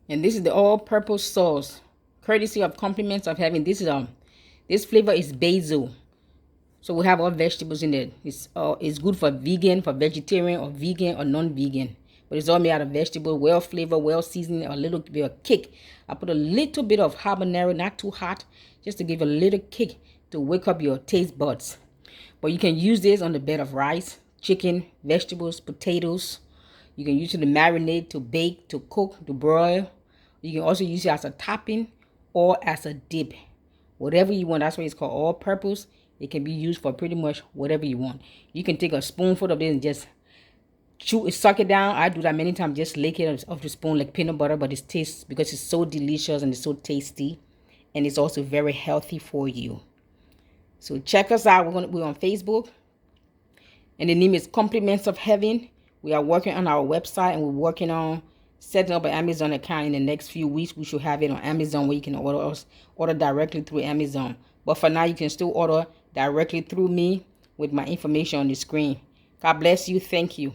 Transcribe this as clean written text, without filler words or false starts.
And this is the all-purpose sauce, courtesy of Compliments of Heaven. This flavor is basil. So we have all vegetables in it. It's good for vegan, for vegetarian, or vegan or non-vegan. But it's all made out of vegetable, well flavored, well seasoned, a little bit of kick. I put a little bit of habanero, not too hot, just to give a little kick to wake up your taste buds. But you can use this on the bed of rice, chicken, vegetables, potatoes. You can use it to marinate, to bake, to cook, to broil. You can also use it as a topping or as a dip. Whatever you want. That's why it's called all purpose. It can be used for pretty much whatever you want. You can take a spoonful of this and just suck it down. I do that many times. Just lick it off the spoon like peanut butter. But it tastes, because it's so delicious and it's so tasty. And it's also very healthy for you. So check us out. We're on Facebook. And the name is Compliments of Heaven. We are working on our website, and we're working on setting up an Amazon account. In the next few weeks, we should have it on Amazon, where you can order directly through Amazon. But for now, you can still order directly through me with my information on the screen. God bless you. Thank you.